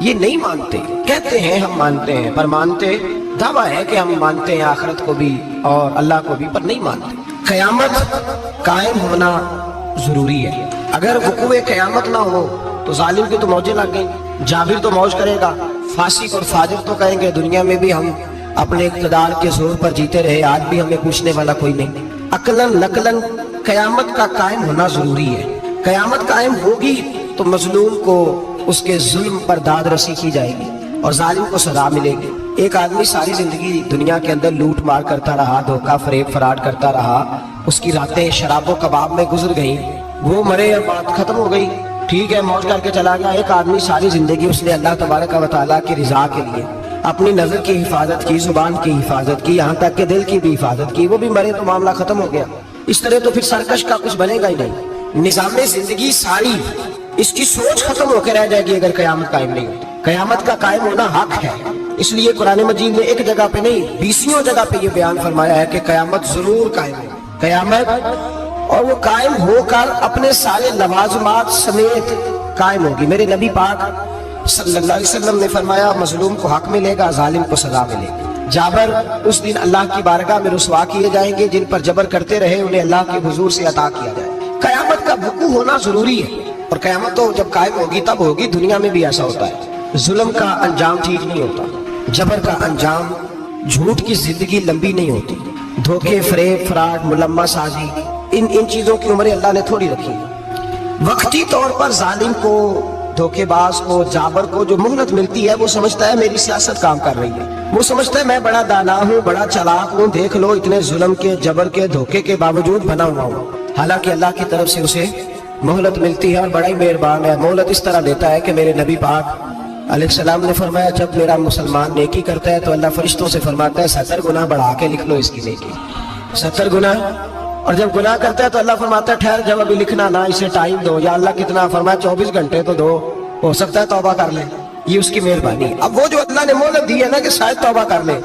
یہ نہیں مانتے، کہتے ہیں ہم مانتے ہیں پر مانتے، دعویٰ ہے کہ ہم مانتے ہیں آخرت کو بھی اور اللہ کو بھی، پر نہیں مانتے۔ قیامت قائم ہونا ضروری ہے، اگر وقوع قیامت نہ ہو تو ظالم کی تو موجیں لگ گئیں، جابر تو موج کرے گا، فاسق اور فاجر تو کہیں گے دنیا میں بھی ہم اپنے اقتدار کے زور پر جیتے رہے، آج بھی ہمیں پوچھنے والا کوئی نہیں۔ عقلاً نقلاً قیامت کا قائم ہونا ضروری ہے۔ قیامت قائم ہوگی تو مظلوم کو اس کے ظلم پر داد رسی کی جائے گی اور ظالم کو سزا ملے گی۔ ایک آدمی ساری زندگی دنیا کے اندر لوٹ مار کرتا رہا، دھوکہ فریب فراڈ کرتا رہا، اس کی راتیں شراب و کباب میں گزر گئیں، وہ مرے اور بات ختم ہو گئی، ٹھیک ہے موج کر کے چلا گیا۔ ایک آدمی ساری زندگی اس نے اللہ تبارک و تعالیٰ کی رضا کے لیے اپنی نظر کی حفاظت کی، زبان کی حفاظت کی، یہاں تک کہ دل کی بھی حفاظت کی، وہ بھی مرے تو معاملہ ختم ہو گیا۔ اس طرح تو پھر سرکش کا کچھ بنے گا ہی نہیں، نظام زندگی ساری اس کی سوچ ختم ہو کے رہ جائے گی اگر قیامت قائم نہیں ہوتی۔ قیامت کا قائم ہونا حق ہے، اس لیے قرآن مجید نے ایک جگہ پہ نہیں 20 جگہ پہ یہ بیان فرمایا ہے کہ قیامت ضرور قائم ہے، قیامت، اور وہ قائم ہو کر اپنے سارے لوازمات سمیت قائم ہوگی۔ میرے نبی پاک صلی اللہ علیہ وسلم نے فرمایا مظلوم کو حق ملے گا، ظالم کو سزا ملے گی۔ جابر اس دن اللہ کی بارگاہ میں رسوا کیے جائیں گے، جن پر جبر کرتے رہے انہیں اللہ کے حضور سے عطا کیا جائے۔ قیامت کا وقوع ہونا ضروری ہے، اور قیامت تو جب قائم ہوگی تب ہوگی۔ دنیا میں بھی ایسا ہوتا ہے، ظلم کا انجام ٹھیک نہیں ہوتا، جبر کا انجام، جھوٹ کی زندگی لمبی نہیں ہوتی، دھوکے فریب فراڈ ملمہ سازی، ان چیزوں کی عمریں اللہ نے تھوڑی رکھی۔ وقتی طور پر ظالم کو، دھوکے باز کو، جابر کو جو مہلت ملتی ہے وہ سمجھتا ہے میری سیاست کام کر رہی ہے، وہ سمجھتا ہے میں بڑا دانا ہوں، بڑا چلاک ہوں، دیکھ لو اتنے ظلم کے، جبر کے، دھوکے کے باوجود بنا ہوا ہوں۔ حالانکہ اللہ کی طرف سے اسے مہلت ملتی ہے اور بڑا ہی مہربان ہے، مہلت اس طرح دیتا ہے کہ میرے نبی پاک علیہ السلام نے فرمایا جب میرا مسلمان نیکی کرتا ہے تو اللہ فرشتوں سے فرماتا ہے 70 گناہ بڑھا کے لکھ لو اس کی نیکی، 70 گناہ، اور جب گناہ کرتا ہے تو اللہ فرماتا ہے ٹھہر جب ابھی لکھنا نہ، اسے ٹائم دو، یا اللہ کتنا، فرمایا 24 گھنٹے تو دو، ہو سکتا ہے توبہ کر لے، یہ اس کی مہربانی۔ اب وہ جو اللہ نے مہلت دی ہے نا کہ شاید توبہ کر لے،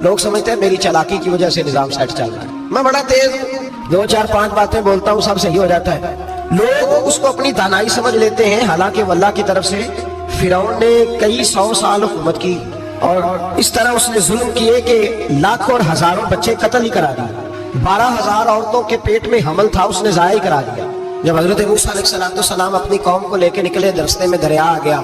لوگ سمجھتے ہیں میری چالاکی کی وجہ سے نظام سیٹ چل رہا ہے، میں بڑا تیز ہوں، 2 4 5 باتیں بولتا ہوں سب صحیح ہو جاتا ہے، لوگ اس کو اپنی دانائی سمجھ لیتے ہیں، حالانکہ وہ اللہ کی طرف سے۔ فرعون نے کئی 100 سال حکومت کی اور اس طرح اس نے ظلم کیے کہ لاکھوں اور ہزاروں بچے قتل ہی کرا دیے، 12,000 عورتوں کے پیٹ میں حمل تھا اس نے ضائع کرا دیا۔ جب حضرت موسیٰ علیہ السلام اپنی قوم کو لے کے نکلے، راستے میں دریا آ گیا،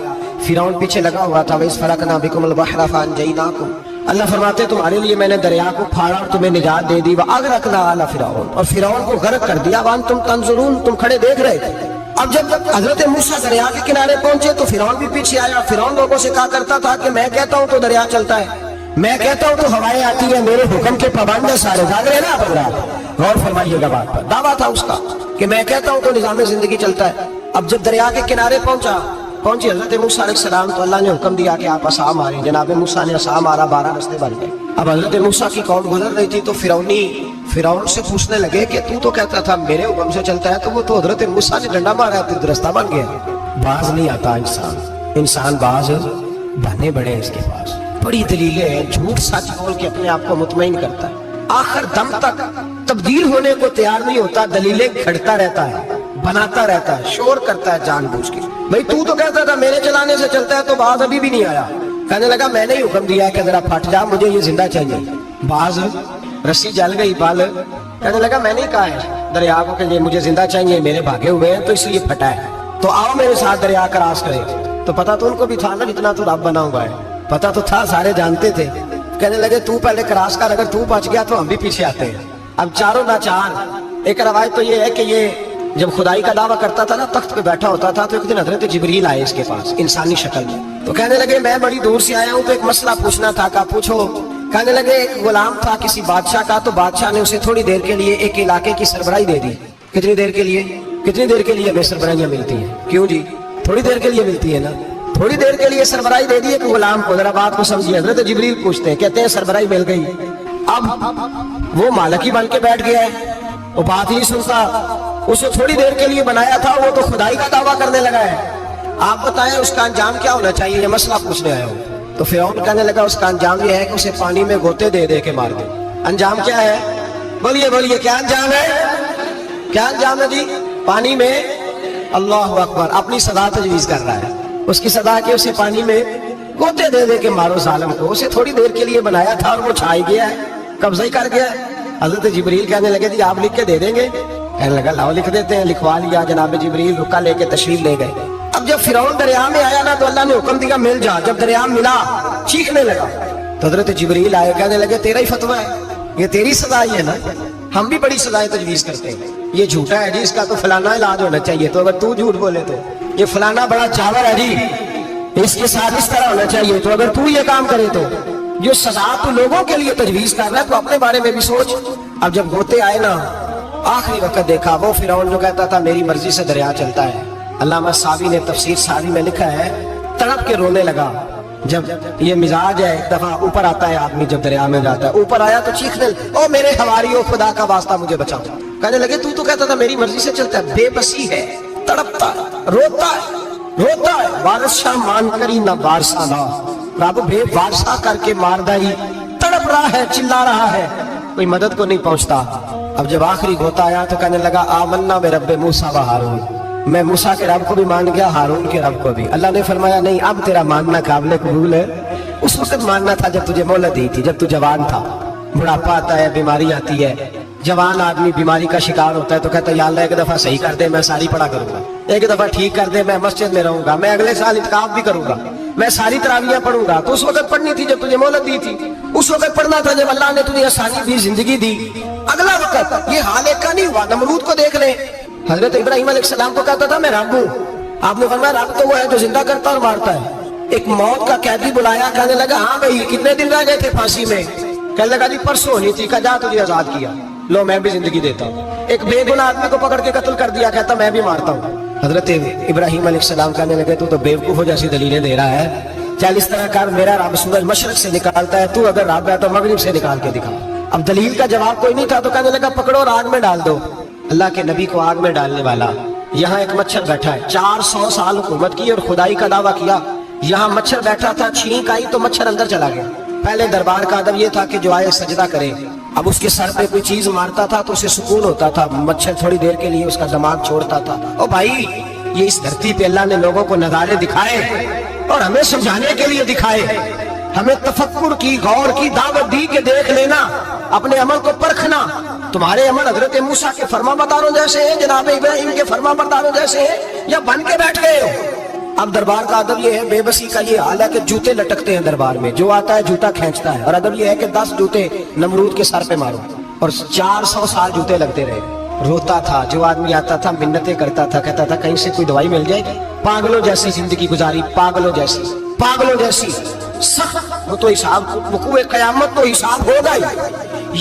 فرعون پیچھے لگا ہوا تھا، وَإِذْ فَرَقْنَا بِكُمُ الْبَحْرَ فَأَنْجَيْنَاكُمْ، اللہ فرماتے تمہارے لیے میں نے دریا کو پھاڑا اور تمہیں نجات دے دی، وَأَغْرَقْنَا آلَ فِرْعَوْنَ، اور فرعون کو غرق کر دیا، وَأَنْتُمْ تَنْظُرُونَ، تم کھڑے دیکھ رہے تھے۔ اب جب حضرت موسیٰ دریا کے کنارے پہنچے تو فرعون بھی پیچھے آیا۔ فرعون لوگوں سے کہا کرتا تھا کہ میں کہتا ہوں تو دریا چلتا ہے، میں کہتا ہوں تو ہوائیں آتی ہیں، میرے حکم کے پابند ہیں سارے، جاگ رہے نا آپ، غور فرمائیے گا بات پر، دعویٰ تھا اس کا کہ میں کہتا ہوں تو نظام زندگی چلتا ہے۔ اب جب دریا کے کنارے پہنچی حضرت موسیٰ علیہ السلام تو اللہ نے حکم دیا کہ آپ عصا ماریں، جناب موسیٰ نے عصا مارا، 12 رستے بن گئے۔ اب حضرت موسیٰ کی قوم گزر رہی تھی تو فرعون سے پوچھنے لگے کہ تو کہتا تھا میرے حکم سے چلتا ہے، تو وہ تو حضرت موسیٰ نے ڈنڈا مارا ہے تو رستہ بن گیا۔ باز نہیں آتا انسان باز بنے بڑے اس کے پاس بڑی دلیلیں ہیں، جھوٹ سچ بول کے اپنے آپ کو مطمئن کرتا ہے، آخر دم تک تبدیل ہونے کو تیار نہیں ہوتا، دلیلیں گھڑتا رہتا ہے، بناتا رہتا ہے، شور کرتا ہے جان بوجھ کے۔ بھئی تو کہتا تھا میرے چلانے سے چلتا ہے، تو باز ابھی بھی نہیں آیا، کہنے لگا میں نے حکم دیا ہے کہ ذرا پھٹ جا، مجھے یہ زندہ چاہیے۔ باز رسی جل گئی، بال، کہنے لگا میں نہیں کہا ہے دریا کو کہ یہ مجھے زندہ چاہیے، میرے بھاگے ہوئے ہیں تو اس لیے پھٹا ہے، تو آؤ میرے ساتھ دریا کراس کرے۔ تو پتا تو ان کو بھی تھا نا جتنا تو رب بنا ہوا ہے، پتا تو تھا، سارے جانتے تھے۔ کہنے لگے تو پہلے کراس کر، اگر تو بچ گیا تو ہم بھی پیچھے آتے ہیں۔ اب چاروں ناچار۔ ایک روایت تو یہ ہے کہ یہ جب خدائی کا دعویٰ کرتا تھا نا، تخت پہ بیٹھا ہوتا تھا، تو ایک دن حضرت جبریل آئے اس کے پاس انسانی شکل میں، تو کہنے لگے میں بڑی دور سے آیا ہوں تو ایک مسئلہ پوچھنا تھا، کہا پوچھو۔ کہنے لگے ایک غلام تھا کسی بادشاہ کا، تو بادشاہ نے اسے تھوڑی دیر کے لیے ایک علاقے کی سربراہی دے دی۔ کتنی دیر کے لیے ہمیں سربراہیاں ملتی ہیں؟ کیوں جی؟ تھوڑی دیر کے لیے ملتی ہے نا، تھوڑی دیر کے لیے سربراہی دے دی ایک غلام کو۔ ذرا بات کو سمجھیے، حضرت جبریل پوچھتے ہیں، کہتے ہیں سربراہی مل گئی، اب وہ مالک ہی بن کے بیٹھ گیا ہے، وہ بات ہی سنتا، اسے تھوڑی دیر کے لیے بنایا تھا، وہ تو خدائی کا دعویٰ کرنے لگا ہے، آپ بتائیں اس کا انجام کیا ہونا چاہیے، یہ مسئلہ پوچھنے آئے ہو۔ تو فرعون کہنے لگا اس کا انجام یہ ہے کہ اسے پانی میں گوتے دے دے کے مار دے۔ انجام کیا ہے؟ بولیے کیا انجام ہے؟ کیا انجام ہے جی؟ پانی میں، اللہ اکبر، اپنی سزا تجویز کر رہا ہے۔ اس کی سزا کہ اسے پانی میں گوتے دے دے کے مارو ظالم کو. اسے تھوڑی دیر کے لیے بنایا تھا اور وہ چھائی گیا ہے, قبضہ ہی کر گیا ہے. حضرت جبریل کہنے لگے جی آپ لکھ کے دے دیں گے؟ کہنے لگا لاؤ لکھ دیتے ہیں. لکھوا لیا. جناب جبریل رکا لے کے تشریف لے گئے. اب جب فرعون دریا میں آیا نا تو اللہ نے حکم دیا مل جا. جب دریا ملا چیخنے لگا تو حضرت جبریل آئے, کہنے لگے تیرا ہی فتویٰ ہے, یہ تیری سزا ہی ہے نا. ہم بھی بڑی سزائیں تجویز کرتے ہیں. یہ جھوٹا ہے جی, اس کا تو فلانا علاج ہونا چاہیے, تو اگر تو جھوٹ بولے تو یہ فلانا بڑا چاور ہے جی, اس کے ساتھ اس طرح ہونا چاہیے, تو اگر تو یہ کام کرے تو جو سزا تو لوگوں کے لیے تجویز کر رہا ہے تو اپنے بارے میں بھی سوچ. اب جب ہوتے آئے نا آخری وقت دیکھا وہ فرعون جو کہتا تھا میری مرضی سے دریا چلتا ہے. علامہ ساوی نے تفسیر ساوی میں لکھا ہے تڑپ کے رونے لگا. جب یہ مزاج ہے ایک دفعہ اوپر آتا ہے آدمی, جب دریا میں جاتا ہے اوپر آیا تو چیخنے او میرے حواریو خدا کا واسطہ مجھے بچاؤ. کہنے لگے تو کہتا تھا میری مرضی سے چلتا ہے. بے بسی ہے, تڑپتا روتا ہے. وارثہ مان کری نہ وارثہ نہ, رب بے وارثہ کر کے ماردائی, تڑپ رہا ہے چلا رہا ہے, کوئی مدد کو نہیں پہنچتا. اب جب آخری گوتا آیا تو کہنے لگا آمنا میں رب موسیٰ و ہارون, میں موسیٰ کے رب کو بھی مان گیا, ہارون کے رب کو بھی. اللہ نے فرمایا نہیں اب تیرا ماننا قابل قبول ہے. اس وقت ماننا تھا جب تجھے مہلت دی تھی, جب تو جوان تھا. بڑھاپا آتا ہے, بیماری آتی ہے, جوان آدمی بیماری کا شکار ہوتا ہے تو کہتا ہے یا اللہ ایک دفعہ صحیح کر دے میں ساری پڑھا کروں گا, ایک دفعہ ٹھیک کر دے میں مسجد میں رہوں گا, میں اگلے سال اعتکاف بھی کروں گا, میں ساری تراویحیں پڑھوں گا. تو اس وقت پڑھنی تھی جب تجھے مہلت دی تھی, اس وقت پڑھنا تھا جب اللہ نے تجھے آسانی دی, زندگی دی. اگلا وقت یہ حال ایک کا نہیں ہوا. نمرود کو دیکھ لیں, حضرت ابراہیم علیہ السلام کو کہتا تھا میں رب ہوں. آپ نے فرمایا رب تو وہ ہے جو زندہ کرتا اور مارتا ہے. ایک موت کا قیدی بلایا, کہنے لگا ہاں بھائی کتنے دن رہ گئے تھے پھانسی میں؟ کہنے لگا جی پرسوں ہونی تھی. کہا جا تجھے آزاد کیا, لو میں بھی زندگی دیتا ہوں. ایک بے گناہ آدمی کو پکڑ کے قتل کر دیا, کہتا میں بھی مارتا ہوں. حضرت ابراہیم علیہ السلام کہنے لگے تو بیوقوفوں جیسی دلیلیں دے رہا ہے. چل اس طرح کر, میرا رب سورج مشرق سے نکالتا ہے, تو اگر رب ہے تو مغرب سے نکال کے دکھا. اب دلیل کا جواب کوئی نہیں تھا تو کہنے لگا پکڑو اور آگ میں ڈال دو. اللہ کے نبی کو آگ میں ڈالنے والا. یہاں ایک مچھر بیٹھا ہے, 400 سال حکومت کی اور خدائی کا دعویٰ کیا. یہاں مچھر بیٹھا تھا, چھینک آئی تو مچھر اندر چلا گیا. پہلے دربار کا ادب یہ تھا کہ جو آئے سجدہ کرے. اب اس کے سر پہ کوئی چیز مارتا تھا تو اسے سکون ہوتا تھا, مچھر تھوڑی دیر کے لیے اس کا دماغ چھوڑتا تھا. او بھائی یہ اس دھرتی پہ اللہ نے لوگوں کو نظارے دکھائے اور ہمیں سمجھانے کے لیے دکھائے, ہمیں تفکر کی غور کی دعوت دی کہ دیکھ لینا, اپنے عمل کو پرکھنا. تمہارے عمل حضرت موسیٰ کے فرما برداروں جیسے ہیں, جناب ابراہیم کے فرما برداروں جیسے ہیں, یا بن کے بیٹھ گئے ہو. اب دربار کا ادب یہ ہے, بے بسی کا یہ حال ہے کہ جوتے لٹکتے ہیں دربار میں, جو آتا ہے جوتا کھینچتا ہے. اور ادب یہ ہے کہ 10 جوتے نمرود کے سر پہ مارو, اور 400 سال جوتے لگتے رہے. روتا تھا, جو آدمی آتا تھا منتیں کرتا تھا, کہتا تھا کہیں سے کوئی دوائی مل جائے گی. پاگلوں جیسی زندگی گزاری, پاگلوں جیسی سخت. وہ تو حساب وقوع قیامت تو حساب ہوگا ہی.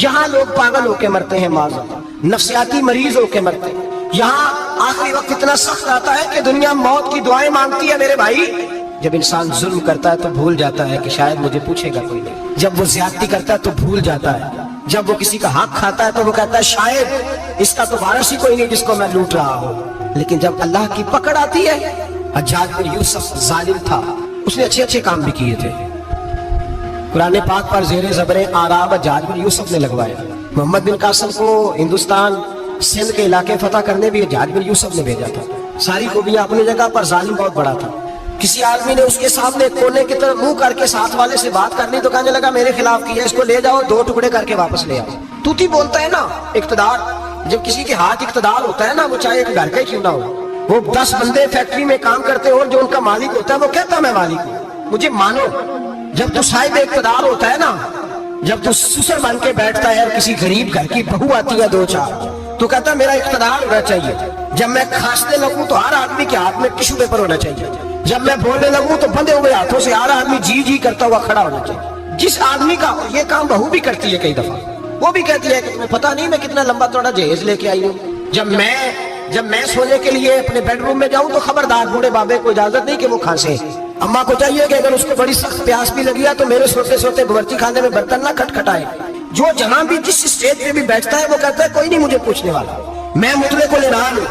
یہاں لوگ پاگل ہو کے مرتے ہیں, معذرت نفسیاتی مریض ہو کے مرتے ہیں. یہاں آخری وقت اتنا سخت آتا ہے کہ دنیا موت کی دعائیں مانگتی ہے. میرے بھائی جب انسان ظلم کرتا ہے تو بھول جاتا ہے کہ شاید مجھے پوچھے گا کوئی نہیں. جب وہ زیادتی کرتا ہے تو بھول جاتا ہے. جب وہ کسی کا حق کھاتا ہے تو وہ کہتا ہے شاید اس کا تو وارث ہی کوئی نہیں جس کو میں لوٹ رہا ہوں. لیکن جب اللہ کی پکڑ آتی ہے, حجاج بن یوسف ظالم تھا, اس نے اچھے کام بھی کیے تھے. قرآن پاک پر زیر زبر آراب حجاج بن یوسف نے لگوایا. محمد بن قاسم کو ہندوستان سندھ کے علاقے فتح کرنے بھی حجاج بن یوسف نے بھیجا تھا. ساری خوبیاں اپنی جگہ پر, ظالم بہت بڑا تھا. کسی آدمی نے اس کے سامنے کونے کی طرف منہ کر کے ساتھ والے سے بات کرنی تو کہنے لگا میرے خلاف کیا, اس کو لے جاؤ 2 ٹکڑے کر کے واپس لے آؤ. توتی بولتا ہے نا اقتدار, جب کسی کے ہاتھ اقتدار ہوتا ہے نا, وہ چاہے ایک گھر کا ہی کیوں نہ ہو, وہ 10 بندے فیکٹری میں کام کرتے ہو, جو ان کا مالک ہوتا ہے وہ کہتا میں مالک ہوں, مجھے مانو. جب تو صاحب اقتدار ہوتا ہے نا, جب تو سسر بن کے بیٹھتا ہے اور کسی غریب گھر کی بہو آتی ہے 2-4 تو کہتا ہے میرا اقتدار ہونا چاہیے. جب میں کھانسنے لگوں تو ہر آدمی کے ہاتھ میں ٹشو پیپر ہونا چاہیے. جب میں بولنے لگوں تو بندے ہوئے ہاتھوں سے ہر آدمی جی کرتا ہوا کھڑا ہونا چاہیے. جس آدمی کا یہ کام بہو بھی کرتی ہے کئی دفعہ, وہ بھی کہتی ہے کہ تمہیں پتہ نہیں میں کتنا لمبا چوڑا جہیز لے کے آئی ہوں. جب میں سونے کے لیے اپنے بیڈ روم میں جاؤں تو خبردار بوڑھے بابے کو اجازت نہیں کہ وہ کھانسے. اماں کو چاہیے کہ اگر اس کو بڑی سخت پیاس بھی لگی ہے تو میرے سوتے باورچی خانے میں برتن نہ کھٹکھٹائے. جو جہاں بھی جس اسٹیج پہ بھی بیٹھتا ہے وہ کہتا ہے کوئی نہیں مجھے پوچھنے والا, میں مطلع کو لینا لوں.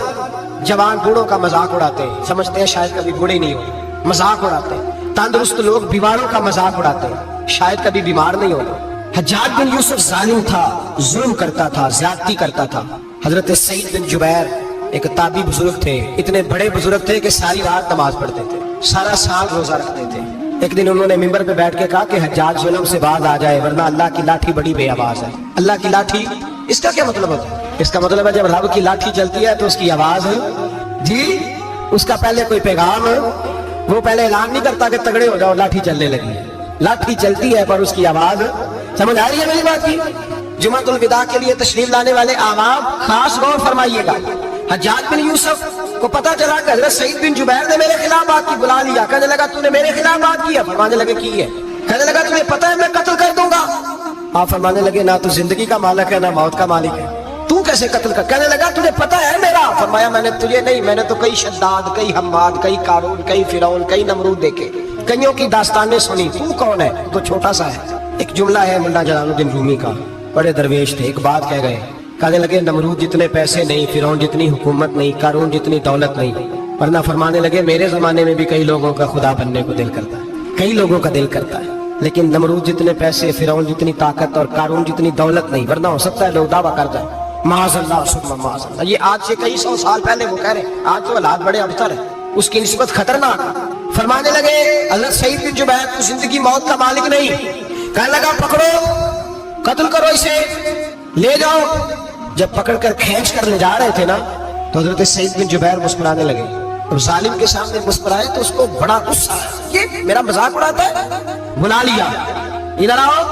جوان بوڑھوں کا مذاق اڑاتے ہیں, سمجھتے ہیں شاید کبھی بوڑھے نہیں ہوتے, مذاق اڑاتے ہیں. تندرست لوگ بیماروں کا مذاق اڑاتے ہیں, شاید کبھی بیمار نہیں ہوتے. حجاج بن یوسف ظالم تھا, ظلم کرتا تھا, زیادتی کرتا تھا. حضرت سعید بن جبیر ایک تابعی بزرگ تھے, اتنے بڑے بزرگ تھے کہ ساری رات نماز پڑھتے تھے. सारा साल रोजा रखते थे। एक दिन उन्होंने मिंबर पे बैठ के कहा कि हज्जाज जुल्म से बाज आ जाए वरना अल्लाह की लाठी बड़ी बेआवाज है। अल्लाह की लाठी, इसका क्या मतलब होता है? इसका मतलब है जब रब की लाठी चलती है तो उसकी आवाज जी, उसका पहले कोई पैगाम, वो पहले ऐलान नहीं करता कि तगड़े हो जाओ लाठी चलने लगी है। लाठी चलती है पर उसकी आवाज, समझ आ रही है मेरी बात की? जुमातुल विदा के लिए तशरीफ लाने वाले आवाम खास गौर फरमाइएगा। हज्जाज बिन यूसुफ को पता चला कि हजरत सईद बिन जुबैर ने मेरे खिलाफ बात की, बुला लिया। कहने लगा तूने मेरे खिलाफ बात की है? फरमाने लगे की है। कहने लगा तुझे पता है मैं कत्ल कर दूंगा? आप फरमाने लगे ना तू जिंदगी का मालिक है ना मौत का मालिक है, तू कैसे कत्ल कर? कहने लगा तुझे पता है मेरा? फरमाया मैंने तुझे नहीं, मैंने तो कई शद्दाद, कई हम्माद, कई कारून, कई फिरौन, कई नमरूद देखे, कईयों की दास्तानें सुनी, तू कौन है? तो छोटा सा है। एक जुमला है मुल्ला जलालुद्दीन रूमी का, बड़े दरवेश थे, एक बात कह गए। कहने लगे नमरूद जितने पैसे नहीं, फिरौन जितनी हुकूमत नहीं, कारून जितनी दौलत नहीं, वरना फरमाने लगे मेरे जमाने में भी कई लोगों का खुदा बनने को दिल करता है, कई लोगों का दिल करता है, लेकिन नमरूद जितने पैसे, फिरौन जितनी ताकत और कारून जितनी दौलत नहीं, वरना हो सकता है लोग दावा कर जाए माज़अल्लाह सुम्मा माज़अल्लाह। ये आज से कई सौ साल पहले वो कह रहे, आज तो हालात बड़े अबतर है, उसकी निस्बत खतरनाक। फरमाने लगे हज़रत सईद बिन जुबैर तू जिंदगी मौत का मालिक नहीं। कहने लगा पकड़ो, कत्ल करो इसे, ले जाओ। जब पकड़कर खींच कर ले जा रहे थे ना तो हज़रत सईद बिन जुबैर मुस्कुराने लगे, और जालिम के सामने मुस्कुराए तो उसको बड़ा गुस्सा, ये मेरा मजाक उड़ाता है। बुला लिया, इधर आओ,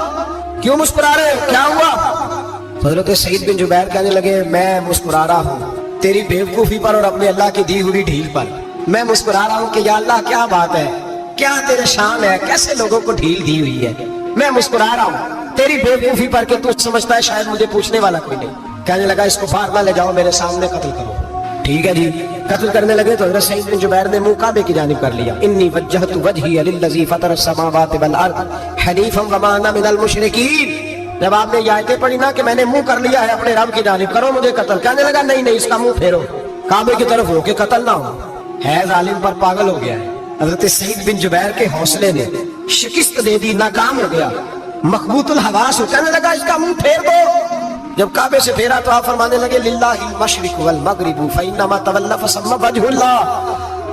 क्यों मुस्कुरा रहे हो, क्या हुआ? हज़रत सईद बिन जुबैर कहने लगे मैं मुस्कुरा रहा हूँ तेरी बेवकूफी पर और अपने अल्लाह की दी हुई ढील पर। मैं मुस्कुरा रहा हूँ कि या अल्लाह क्या बात है, क्या तेरे शान है, कैसे लोगों को ढील दी हुई है। मैं मुस्कुरा रहा हूँ तेरी बेवकूफी पर कि तू समझता है शायद मुझे पूछने वाला कोई नहीं। कहने लगा इसको बाहर ना ले जाओ, मेरे सामने कत्ल करो। ठीक है जी, कत्ल करने लगे तो हज़रत सईद बिन जुबैर ने मुंह काबे की जानिब कर लिया। इन्नी वज्जहतु वजही लिल्लज़ी फ़तरा अस्समावाति वल अर्द हनीफ़न वमा अना मिनल मुशरिकीन। जब आपने ये आयतें पढ़ी ना कि मैंने मुंह कर लिया है अपने रब की जानिब, करो मुझे कत्ल। कहने लगा नहीं नहीं, इसका मुंह फेरो, काबे की तरफ हो के कत्ल ना हो, है जालिम पर पागल हो गया है। हज़रत सईद बिन जुबैर के हौसले ने शिकस्त दे दी, नाकाम हो गया, मखबूतुल हवास हो। कहने लगा इसका मुंह फेर दो। जब काबे से फेरा तो आप फरमाने लगे लिल्लाहिल मशरिक वल मगरिब फइन्नमा तवल्ला फसम्मा वजहुल्लाह।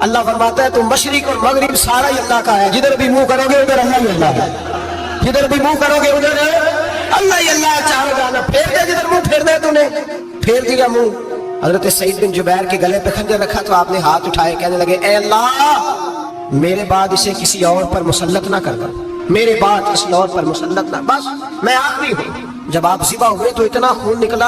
अल्लाह फरमाता है तुम मशरिक और मगरिब सारा ही अल्लाह का है, जिधर भी मुंह करोगे उधर अल्लाह ही अल्लाह है, जिधर भी मुंह करोगे उधर अल्लाह ही अल्लाह। चारों जाना फेर दे, जिधर मुंह फेर दे, तूने फेर दिया मुंह। हज़रत सईद बिन जुबैर के गले पे खंजर रखा तो आपने हाथ उठाए, कहने लगे ए अल्लाह मेरे बाद इसे किसी और पर मुसल्लत ना करना, मेरे बाद किसी और पर मुसल्लत ना, बस मैं आखिरी हूँ। जब आप ज़िबा हुए तो इतना खून निकला,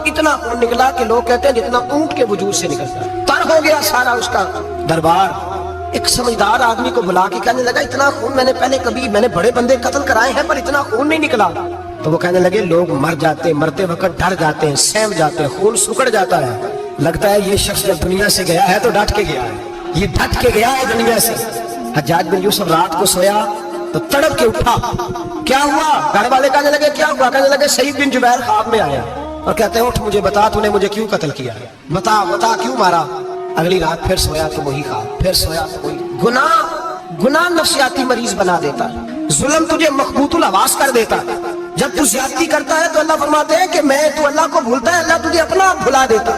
इतना खून निकला कि लोग कहते हैं जितना ऊंट के वजूद से निकलता, तर हो गया सारा उसका दरबार। एक समझदार आदमी को बुला के कहने लगा इतना खून मैंने बड़े बंदे कत्ल कराए हैं पर इतना खून नहीं निकला। तो वो कहने लगे लोग मर जाते, मरते वक्त डर जाते हैं, सहम जाते हैं, खून सुकड़ जाता है, लगता है ये शख्स जब दुनिया से गया है तो डट के गया है, ये डट के गया है दुनिया से। हज्जाज बिन यूसुफ रात को सोया तो तड़प के उठा, क्या हुआ? घर वाले कहने लगे क्या हुआ? कहने लगे सईद बिन जुबैर ख्वाब में आया और कहते हैं उठ मुझे बता तूने मुझे क्यों कत्ल किया, बता बता क्यों मारा। अगली रात फिर सोया तो वही ख्वाब, फिर सोया तो वही। गुनाह नफ्सियाती मरीज बना देता, जुल्म तुझे मखबूतुल हवास कर देता। जब तू ज्यादती करता है तो अल्लाह फरमाते हैं कि मैं, तू अल्लाह को भूलता है, अल्लाह तुझे अपना आप भुला देता।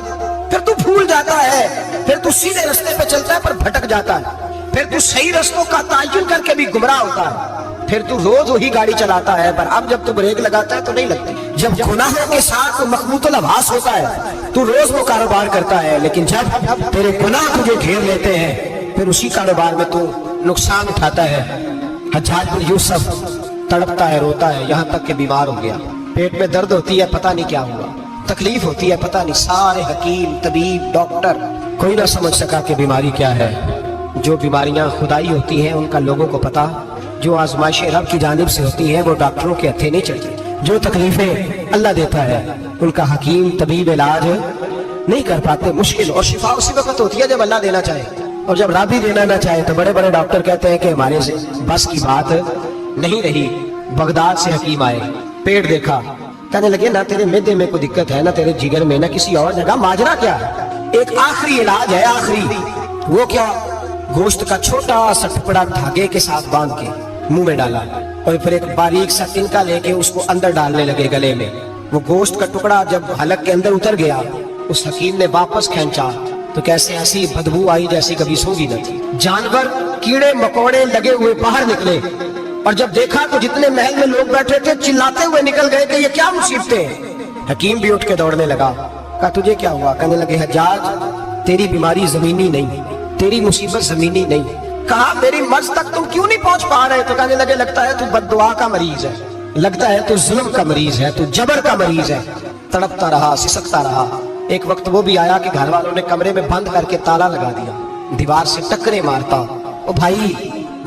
फिर तू भूल जाता है, फिर तू सीधे रास्ते पे चलता है पर भटक जाता है, फिर तू सही रास्तों का तायुन करके भी गुमराह होता है, फिर तू रोज वही गाड़ी चलाता है पर अब जब तू ब्रेक लगाता है तो नहीं लगती। जब गुनाहों के साथ मखबूतुल हवास होता है तू रोज वो कारोबार करता है, लेकिन जब तेरे गुनाह तुझे घेर लेते हैं फिर उसी कारोबार में तू नुकसान उठाता है। हज्जाज बिन यूसुफ तड़पता है, रोता है, यहाँ तक कि बीमार हो गया, पेट में दर्द होती है, पता नहीं क्या हुआ, तकलीफ होती है, पता नहीं। सारे हकीम, तबीब, डॉक्टर कोई ना समझ सका कि बीमारी क्या है। जो बीमारियां खुदाई होती हैं उनका लोगों को पता, जो आजमाइशें रब की जानिब से होती हैं वो डॉक्टरों के हथे नहीं चढ़ती। जो तकलीफें अल्लाह देता है उनका हकीम तबीब इलाज नहीं कर पाते, मुश्किल। और शिफा उसी वक्त होती है जब अल्लाह देना चाहे, और जब रब ही देना ना चाहे तो बड़े बड़े डॉक्टर कहते हैं कि हमारे से बस की बात नहीं रही। बगदाद से हकीम आए, पेट देखा, कहने लगे ना तेरे मैदे में कोई दिक्कत है, ना तेरे जिगर में, ना किसी और जगह, माजरा क्या है? एक आखिरी इलाज है, आखिरी। वो क्या? गोश्त का छोटा सा टुकड़ा धागे के साथ बांध के मुंह में डाला और फिर एक बारीक सा तिनका लेके उसको अंदर डालने लगे गले में। वो गोश्त का टुकड़ा जब हलक के अंदर उतर गया, उस हकीम ने वापस खींचा तो कैसे ऐसी बदबू आई जैसी कभी सूंघी न थी। जानवर कीड़े मकोड़े लगे हुए बाहर निकले, और जब देखा तो जितने महल में लोग बैठे थे चिल्लाते हुए निकल गए कि ये क्या मुसीबतें हैं। हकीम भी उठ के दौड़ने लगा, कहा तुझे क्या हुआ? कहने लगे हज्जाज तेरी बीमारी जमीनी नहीं, तेरी मुसीबत जमीनी नहीं। कहा मेरी मर्ज तक तुम क्यों नहीं पहुंच पा रहे? तो कहने लगे लगता है तू बद्दुआ का मरीज है, लगता है तू जुल्म का मरीज है, तू जबर का मरीज है। तड़पता रहा, सिसकता रहा। एक वक्त वो भी आया कि घर वालों ने कमरे में बंद करके ताला लगा दिया, दीवार से टक्करे मारता। ओ भाई,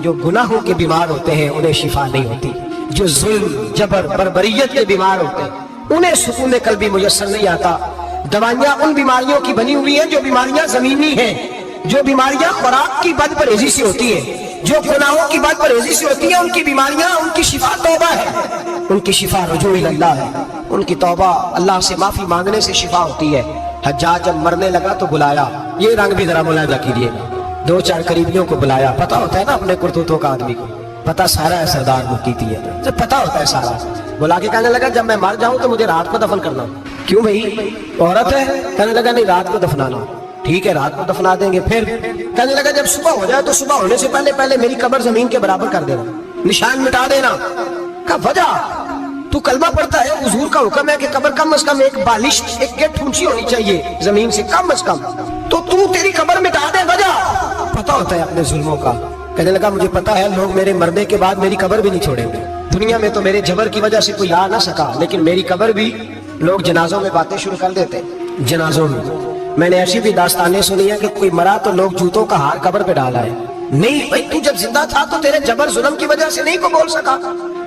जो गुनाहों के बीमार होते हैं उन्हें शिफा नहीं होती, जो जुल्म जबर बर्बरियत के बीमार होते हैं उन्हें सुकून कल्बी मुयस्सर नहीं आता। दवाइयां उन बीमारियों की बनी हुई हैं जो बीमारियां जमीनी हैं, जो बीमारियां खुराक की बदपरहेजी से होती है, जो गुनाहों की बदपरहेजी से होती है, उनकी बीमारियां, उनकी शिफा तौबा है, उनकी शिफा रुजू इल्लाह है, उनकी तौबा अल्लाह से माफी मांगने से शिफा होती है। हज्जाज जब मरने लगा तो बुलाया, ये रंग भी जरा मुलायजा कीजिएगा, 2-4 करीबियों को बुलाया। पता होता है ना अपने करतूतों का आदमी को, पता सारा है सरदार मुफ्ती है, तो पता होता है सारा। बुला के कहने लगा जब मैं मर जाऊं तो मुझे रात को दफन करना। क्यों भाई, औरत है? कहने लगा नहीं, रात को दफनाना। ठीक है, रात को दफना देंगे। फिर कहने लगा जब सुबह हो जाए तो सुबह होने से पहले पहले मेरी कब्र जमीन के बराबर कर देना, निशान मिटा देना। का वजह, तू कलमा पढ़ता है, हुजूर का हुक्म है कि कब्र कम से कम 1 बालिश 1 गेट ऊंची होनी चाहिए जमीन से कम से कम, तो तू तेरी कब्र मिटा दे। वजह पता होता है अपने जुल्मों का। कहने लगा मुझे पता है लोग मेरे मरने के बाद मेरी कब्र भी नहीं छोड़ेंगे, दुनिया में तो मेरे जबर की वजह से कोई आ ना सका, लेकिन मेरी कब्र भी लोग जनाजों में बातें शुरू कर देते। जनाजों में मैंने ऐसी भी दास्तानें सुनी है कि कोई मरा तो लोग जूतों का हार कब्र पे डाला है। नहीं भाई, तू जब जिंदा था तो तेरे जबर जुल्म की वजह से नहीं को बोल सका।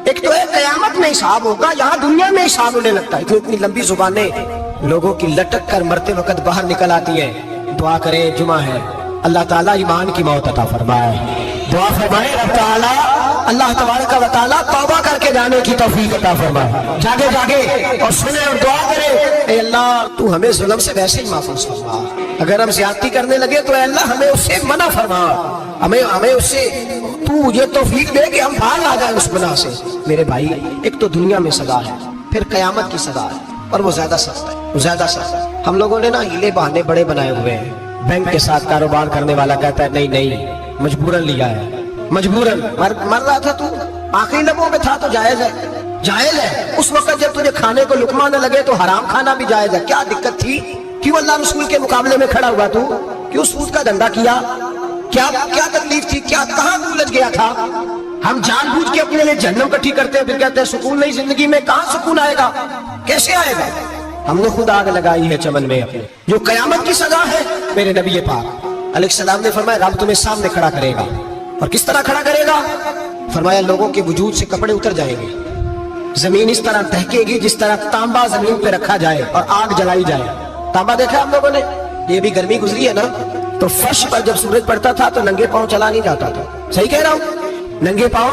एक तो है कयामत में हिसाब होगा, यहाँ दुनिया में हिसाब होने लगता है। तो इतनी लंबी जुबानें लोगों की लटक कर मरते वक्त बाहर निकल आती है। दुआ करें, जुमा है, अल्लाह ताला ईमान की मौत अता फरमाए। दुआ फरमाए रब ताला, अल्लाह तबारक व तआला तौबा करके जाने की तौफीक अता फरमाए। जागे जागे और सुने और दुआ करे, ए अल्लाह तू हमें जुल्म से वैसे ही महफूज फरमा, अगर हम ज्यादती करने लगे तो अल्लाह हमें उससे मना फरमा, हमें उससे तू ये तौफीक दे कि हम बाहर आ जाए उस गुनाह से। मेरे भाई, एक तो दुनिया में सजा है, फिर कयामत की सजा है, और वो ज्यादा सख्त है, वो ज्यादा सख्त है। हम लोगों ने ना हीले बहाने बड़े बनाए हुए हैं। बैंक के साथ कारोबार करने वाला कहता है नहीं नहीं मजबूरन लिया है, मजबूरन। मर रहा था तू, आखिरी लम्हों में था तो जायज है, जायज है। उस वक्त जब तुझे खाने को लुकमा न लगे तो हराम खाना भी जायज है। क्या दिक्कत थी? क्यों अल्लाह रसूल के मुकाबले में खड़ा हुआ तू? क्यों सूद का धंधा किया? क्या क्या तकलीफ थी? क्या कहाँ उलझ गया था? हम जानबूझ के अपने लिए जहन्नम इकट्ठी करते हैं, फिर कहते हैं सुकून नहीं जिंदगी में। कहाँ सुकून आएगा? कैसे आएगा? हमने खुद आग लगाई है चमन में अपने। जो कयामत की सजा है, मेरे नबी पाक अलैहिस्सलाम ने फरमाया रब तुम्हें सामने खड़ा करेगा। और किस तरह खड़ा करेगा? फरमाया लोगों के वजूद से कपड़े उतर जाएंगे, जमीन इस तरह दहकेगी जिस तरह तांबा जमीन पे रखा जाए और आग जलाई जाए। तांबा देखा हम लोगों ने? ये भी गर्मी गुजरी है ना, तो फर्श पर जब सूरज पड़ता था तो नंगे पांव चला नहीं जाता था। सही कह रहा हूँ? नंगे पांव,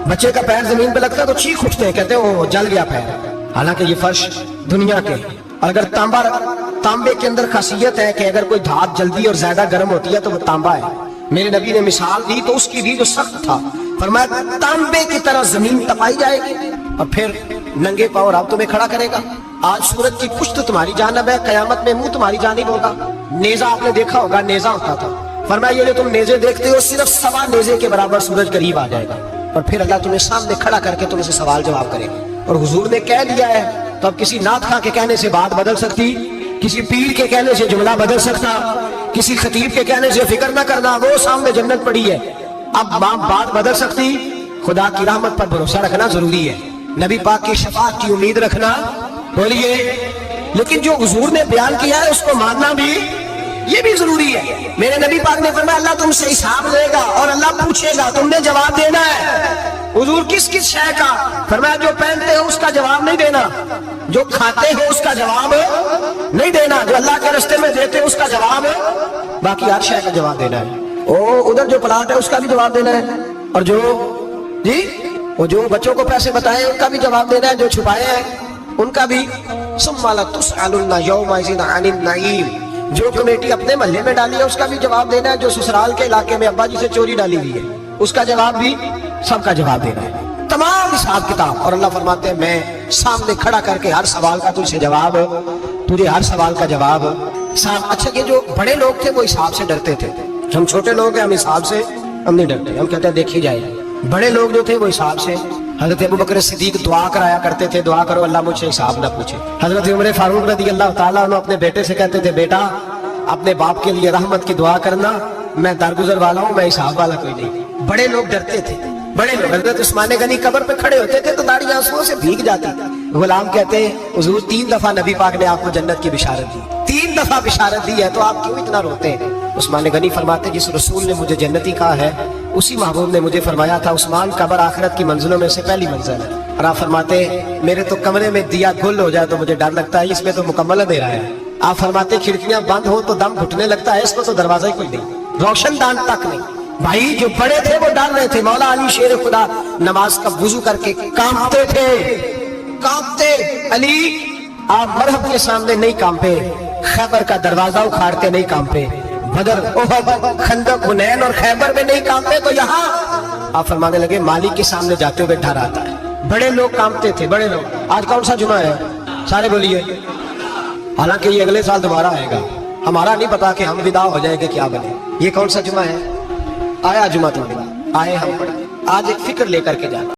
बच्चे का पैर जमीन पे लगता तो चीख उठते हैं, कहते हैं वो जल गया पैर। हालांकि ये फर्श दुनिया के, अगर तांबे के अंदर खासियत है कि अगर कोई धात जल्दी और ज्यादा गर्म होती है तो वो तांबा है। मेरे नबी ने मिसाल दी तो उसकी भी जो सख्त था, फरमाया तांबे की तरह जमीन तपाई जाएगी और फिर नंगे पांव रब तुम्हें खड़ा करेगा। आज सूरज की पुश्त तुम्हारी जानिब है, कयामत में मुंह तुम्हारी जानिब होगा। नेजा आपने देखा होगा, नेजा होता था। फरमाया ये जो तुम नेजे देखते हो सिर्फ 1.25 नेजे के बराबर सूरज करीब आ जाएगा और फिर अल्लाह तुम्हें सामने खड़ा करके तुमसे सवाल जवाब करेगा। और हुजूर ने कह दिया है तो अब किसी नात खां के कहने से बात बदल सकती, किसी पीर के कहने से जुमला बदल सकता, किसी खतीब के कहने से फिक्र न करना, वो सामने जन्नत पड़ी है। अब बात बदल सकती। खुदा की रहमत पर भरोसा रखना जरूरी है, नबी पाक की शफाअत की उम्मीद रखना, बोलिए। लेकिन जो हुजूर ने बयान किया है उसको मानना भी ये भी जरूरी है। मेरे नबी पाक ने फरमाया अल्लाह तुमसे हिसाब लेगा और अल्लाह पूछेगा, तुमने जवाब देना है। हुजूर किस किस शय का? फरमाया जो पहनते हो उसका जवाब नहीं देना, जो खाते हो उसका जवाब नहीं देना, जो अल्लाह के रास्ते में देते हो उसका जवाब, बाकी हर शय का जवाब देना है। ओ उधर जो प्लाट है उसका भी जवाब देना है, और जो जी वो जो बच्चों को पैसे बताए उनका भी जवाब देना है, जो छुपाए हैं उनका भी। सुम्मा लतुसअलुन्ना यौमइज़िन अनिन नईम, जो कमेटी अपने महल्ले में डाली है उसका भी जवाब देना है, जो ससुराल के इलाके में अब्बा जी से चोरी डाली हुई है उसका जवाब भी, सबका जवाब देना है, तमाम हिसाब किताब। और अल्लाह फरमाते हैं मैं सामने खड़ा करके हर सवाल का तुझे जवाब, तुझे हर सवाल का जवाब। अच्छा, ये जो बड़े लोग थे वो हिसाब से डरते थे, हम छोटे लोग हैं हम हिसाब से हम नहीं डरते, हम कहते हैं देखी जाए। बड़े लोग जो थे वो हिसाब से, हजरत अबू बकर सिद्दीक दुआ कराया करते थे, दुआ करो अल्लाह मुझसे हिसाब ना पूछे। हजरत उमर फारूक रज़ी अल्लाह ताला अन्हु अपने बेटे से कहते थे, बेटा अपने बाप के लिए रहमत की दुआ करना, मैं दरगुजर वाला हूँ, मैं हिसाब वाला कोई नहीं। बड़े लोग डरते थे, बड़े लोग। हजरत उस्मान गनी कब्र पे खड़े होते थे तो दाढ़ी आंसुओं से भीग जाती थी। गुलाम कहते हैं हुजूर 3 दफा नबी पाक ने आपको जन्नत की बिशारत दी, 3 दफा बिशारत दी है, तो आप क्यों इतना रोते हैं? उस्मान गनी फरमाते जिस रसूल ने मुझे जन्नती कहा है उसी महबूब ने मुझे फरमाया था उस्मान कब्र आखिरत की मंजिलों में से पहली मंजिल है। और आप फरमाते मेरे तो कमरे में दिया गुल हो जाए तो मुझे डर लगता है, इसमें तो मुकम्मल अंधेरा है। आप फरमाते खिड़कियां बंद हो तो दम घुटने लगता है, इसको तो दरवाजा ही कोई नहीं, रोशनदान तक नहीं। भाई जो बड़े थे वो डर रहे थे। मौला अली शेर खुदा नमाज का वुजू करके कांपते थे, कांपते। अली आप मरहब के सामने नहीं कांपे, खैबर का दरवाजा उखाड़ते नहीं कांपे, बदर ओहद खंदक हुनैन और खैबर में नहीं कांपे, तो यहाँ आप फरमाने लगे मालिक के सामने जाते हुए डर आता है। बड़े लोग कांपते थे, बड़े लोग। आज कौन सा जुमा है? सारे बोलिए। हालांकि ये अगले साल दोबारा आएगा, हमारा नहीं पता कि हम विदा हो जाएंगे क्या बने। ये कौन सा जुमा है? आया जुमा तो आए हम पढ़े। आज एक फिक्र लेकर के जाना।